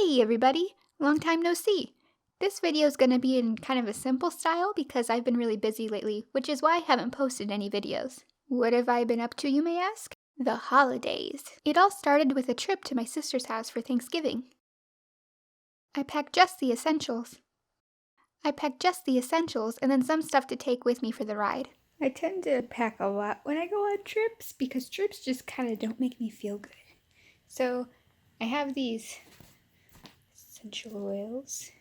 Hey everybody! Long time no see! This video is going to be in kind of a simple style because I've been really busy lately, which is why I haven't posted any videos. What have I been up to, you may ask? The holidays. It all started with a trip to my sister's house for Thanksgiving. I packed just the essentials and then some stuff to take with me for the ride. I tend to pack a lot when I go on trips because trips just kind of don't make me feel good. So I have these essential oils.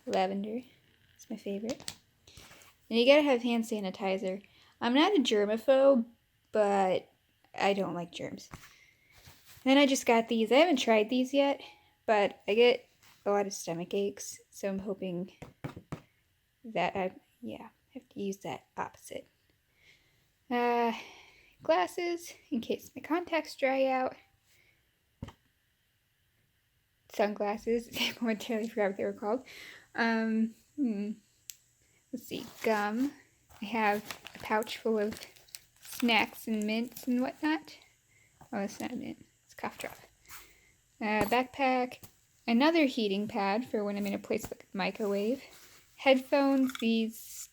Lavender is my favorite. And you gotta have hand sanitizer. I'm not a germaphobe, but I don't like germs. Then I just got these. I haven't tried these yet, but I get a lot of stomach aches, so I'm hoping that I have to use that opposite. Glasses in case my contacts dry out. Sunglasses. I momentarily forgot what they were called. Let's see. Gum. I have a pouch full of snacks and mints and whatnot. Oh, it's not a mint. It's a cough drop. Backpack. Another heating pad for when I'm in a place like a microwave. Headphones. These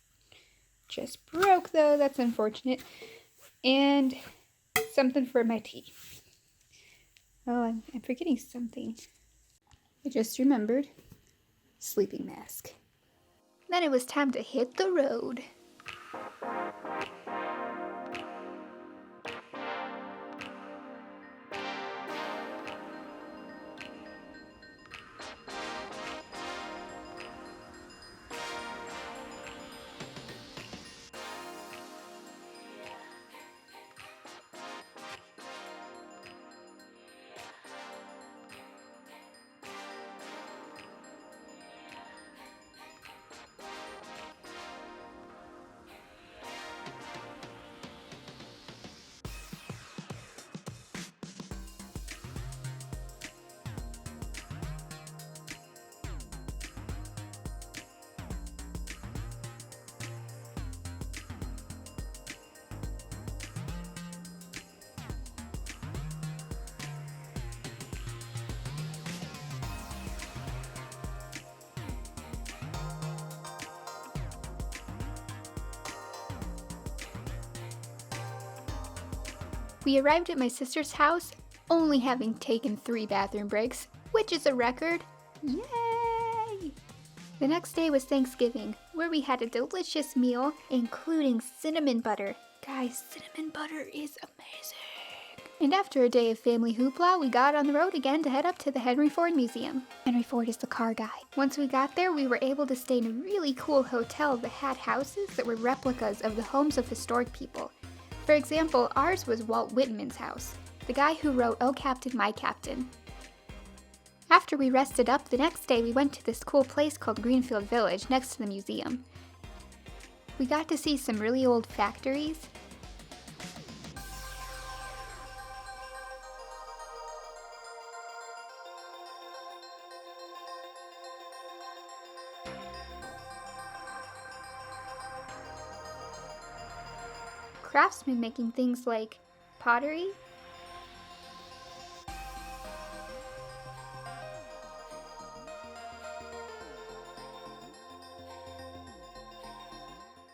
just broke though. That's unfortunate. And something for my tea. Oh, I'm forgetting something. I just remembered. Sleeping mask. Then it was time to hit the road. We arrived at my sister's house only having taken 3 bathroom breaks, which is a record. Yay! The next day was Thanksgiving, where we had a delicious meal, including cinnamon butter. Guys, cinnamon butter is amazing! And after a day of family hoopla, we got on the road again to head up to the Henry Ford Museum. Henry Ford is the car guy. Once we got there, we were able to stay in a really cool hotel that had houses that were replicas of the homes of historic people. For example, ours was Walt Whitman's house, the guy who wrote Oh Captain, My Captain. After we rested up, the next day we went to this cool place called Greenfield Village next to the museum. We got to see some really old factories. Craftsmen making things like pottery,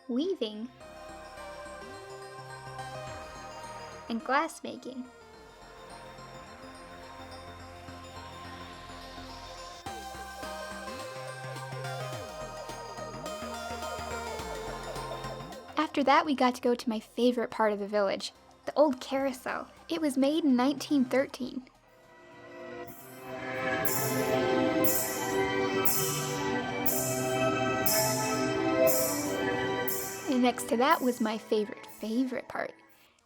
weaving, and glass making. After that, we got to go to my favorite part of the village, the old carousel. It was made in 1913. And next to that was my favorite part.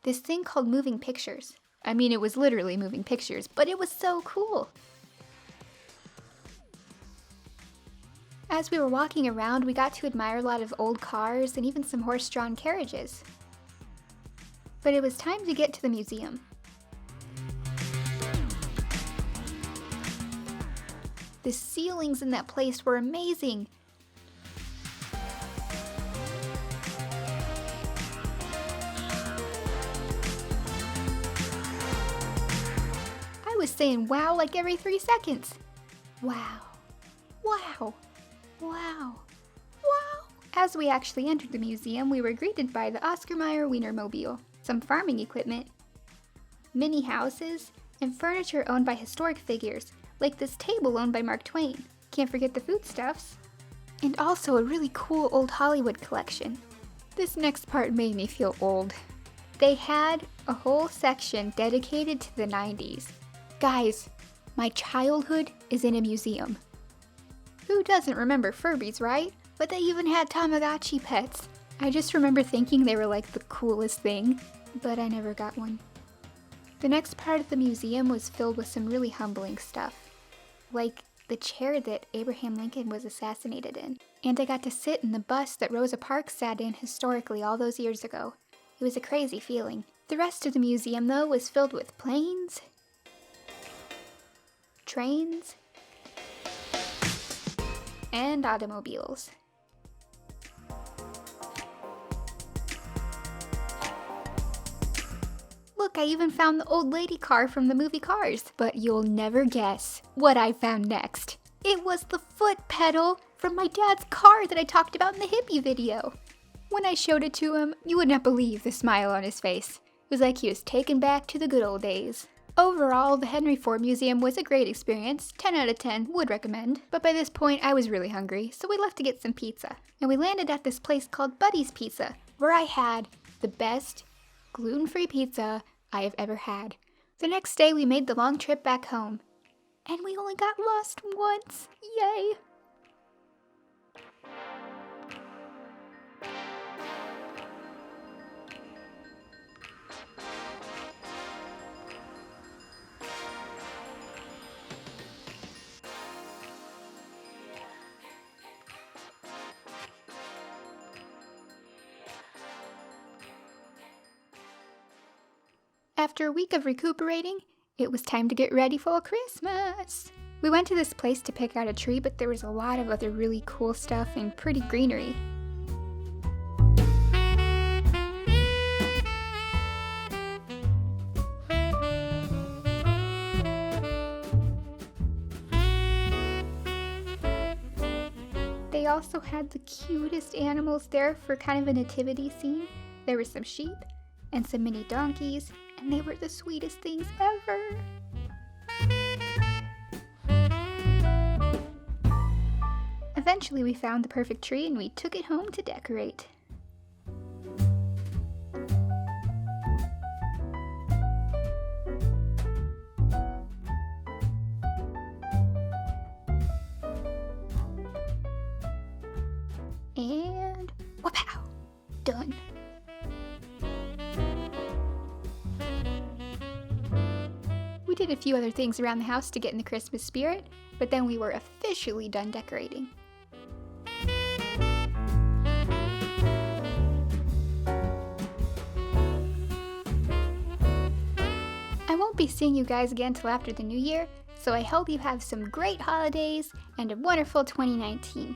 This thing called moving pictures. I mean, it was literally moving pictures, but it was so cool. As we were walking around, we got to admire a lot of old cars and even some horse-drawn carriages. But it was time to get to the museum. The ceilings in that place were amazing. was saying wow like every 3 seconds. Wow. Wow. Wow. Wow. As we actually entered the museum, we were greeted by the Oscar Mayer Wienermobile, some farming equipment, mini houses, and furniture owned by historic figures, like this table owned by Mark Twain. Can't forget the foodstuffs. And also a really cool old Hollywood collection. This next part made me feel old. They had a whole section dedicated to the 90s. Guys, my childhood is in a museum. Who doesn't remember Furbies, right? But they even had Tamagotchi pets. I just remember thinking they were like the coolest thing, but I never got one. The next part of the museum was filled with some really humbling stuff, like the chair that Abraham Lincoln was assassinated in. And I got to sit in the bus that Rosa Parks sat in historically all those years ago. It was a crazy feeling. The rest of the museum, though, was filled with planes, trains, and automobiles. Look, I even found the old lady car from the movie Cars. But you'll never guess what I found next. It was the foot pedal from my dad's car that I talked about in the hippie video. When I showed it to him, you would not believe the smile on his face. It was like he was taken back to the good old days. Overall, the Henry Ford Museum was a great experience. 10 out of 10, would recommend. But by this point, I was really hungry, so we left to get some pizza. And we landed at this place called Buddy's Pizza, where I had the best gluten-free pizza I have ever had. The next day, we made the long trip back home. And we only got lost once. Yay! After a week of recuperating, it was time to get ready for Christmas. We went to this place to pick out a tree, but there was a lot of other really cool stuff and pretty greenery. They also had the cutest animals there for kind of a nativity scene. There were some sheep and some mini donkeys, and they were the sweetest things ever. Eventually we found the perfect tree and we took it home to decorate. And wha-pow! Done. We did a few other things around the house to get in the Christmas spirit, but then we were officially done decorating. I won't be seeing you guys again till after the new year, so I hope you have some great holidays and a wonderful 2019.